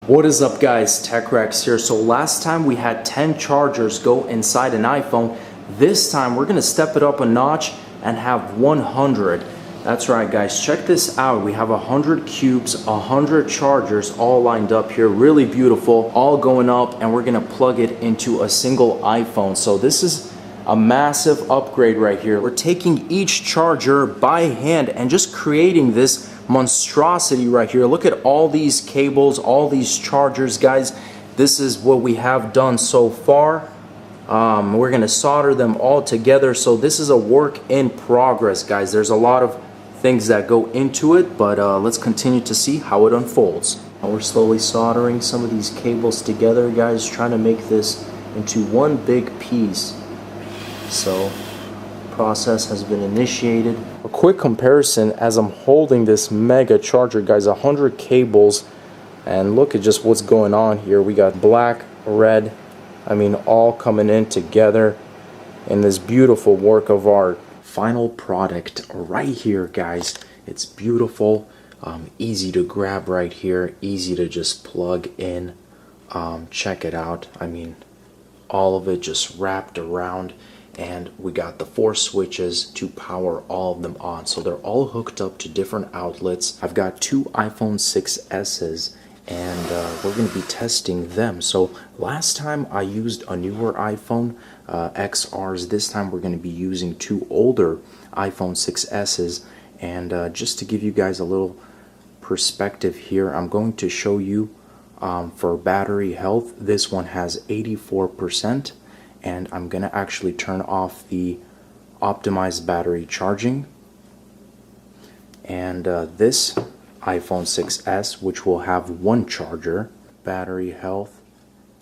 What is up guys, TechRex here. So last time we had 10 chargers go inside an iPhone. This time we're gonna step it up a notch and have 100. That's right guys, check this out. We have 100 cubes, 100 chargers all lined up here. Really beautiful, all going up, and we're gonna plug it into a single iPhone. So this is a massive upgrade right here. We're taking each charger by hand and just creating this monstrosity right here. Look at all these cables, all these chargers, guys. This is what we have done so far. We're gonna solder them all together. So this is a work in progress, guys. There's a lot of things that go into it, but let's continue to see how it unfolds. We're slowly soldering some of these cables together, guys, trying to make this into one big piece. So process has been initiated. A quick comparison as I'm holding this mega charger, guys, 100 cables, and look at just what's going on here. We got black, red, I mean all coming in together in this beautiful work of art. Final product right here, guys. It's beautiful, easy to grab right here, easy to just plug in. Check it out. I mean, all of it just wrapped around, and we got the 4 switches to power all of them on. So they're all hooked up to different outlets. I've got 2 iPhone 6S's, and we're going to be testing them. So last time I used a newer iPhone XRs. This time we're going to be using 2 older iPhone 6S's. And just to give you guys a little perspective here, I'm going to show you for battery health. This one has 84%. And I'm gonna actually turn off the optimized battery charging, and this iPhone 6S, which will have 1 charger, battery health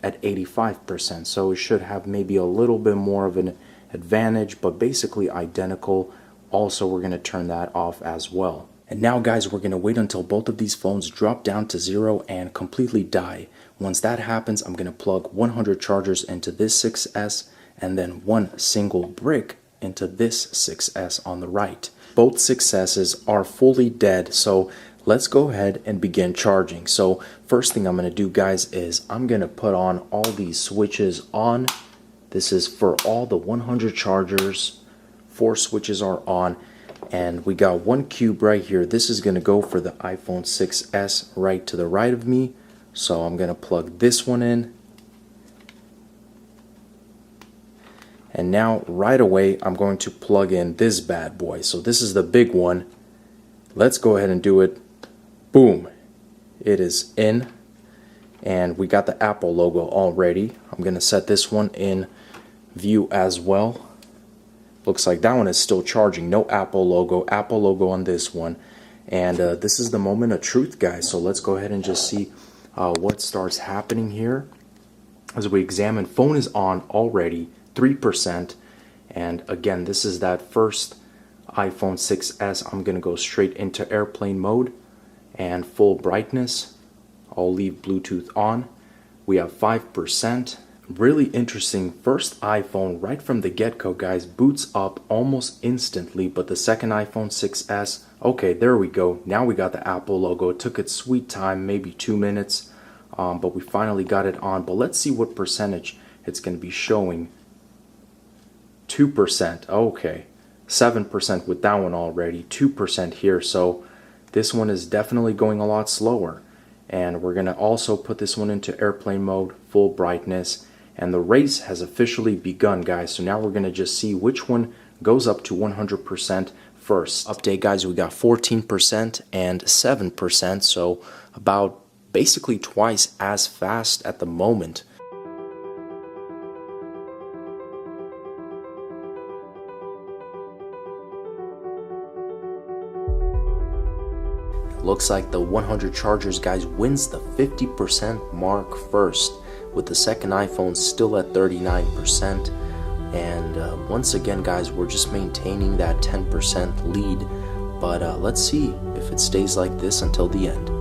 at 85%, so it should have maybe a little bit more of an advantage, but basically identical. Also, we're gonna turn that off as well. And now guys, we're gonna wait until both of these phones drop down to 0 and completely die. Once that happens, I'm gonna plug 100 chargers into this 6S and then 1 single brick into this 6S on the right. Both 6S's are fully dead, so let's go ahead and begin charging. So first thing I'm gonna do, guys, is I'm gonna put on all these switches on. This is for all the 100 chargers. 4 switches are on. And we got 1 cube right here. This is going to go for the iPhone 6S right to the right of me. So I'm going to plug this one in. And now right away I'm going to plug in this bad boy. So this is the big one. Let's go ahead and do it. Boom. It is in. And we got the Apple logo already. I'm going to set this one in view as well. Looks like that one is still charging. No Apple logo on this one. And this is the moment of truth, guys. So let's go ahead and just see what starts happening here. As we examine, phone is on already, 3%. And again, this is that first iPhone 6S. I'm going to go straight into airplane mode and full brightness. I'll leave Bluetooth on. We have 5%. Really interesting. First iPhone right from the get-go, guys, boots up almost instantly, but the second iPhone 6S, okay, there we go. Now we got the Apple logo. It took its sweet time, maybe 2 minutes, but we finally got it on. But let's see what percentage it's going to be showing. 2%, okay. 7% with that one already, 2% here, so this one is definitely going a lot slower. And we're going to also put this one into airplane mode, full brightness. And the race has officially begun, guys. So now we're going to just see which one goes up to 100% first. Update, guys, we got 14% and 7%. So about basically twice as fast at the moment. Looks like the 100 chargers, guys, wins the 50% mark first, with the second iPhone still at 39%. And once again, guys, we're just maintaining that 10% lead, but let's see if it stays like this until the end.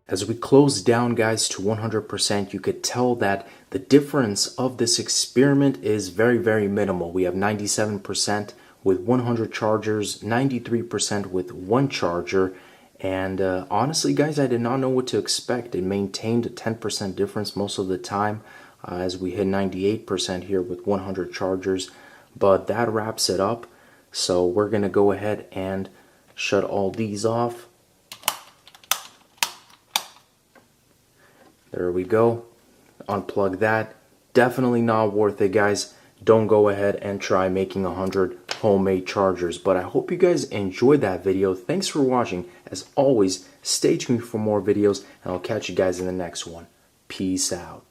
As we close down, guys, to 100%, you could tell that the difference of this experiment is very, very minimal. We have 97% with 100 chargers, 93% with one charger, and honestly, guys, I did not know what to expect. It maintained a 10% difference most of the time, as we hit 98% here with 100 chargers, but that wraps it up. So we're gonna go ahead and shut all these off. There we go. Unplug that. Definitely not worth it, guys. Don't go ahead and try making 100 homemade chargers. But I hope you guys enjoyed that video. Thanks for watching. As always, stay tuned for more videos, and I'll catch you guys in the next one. Peace out.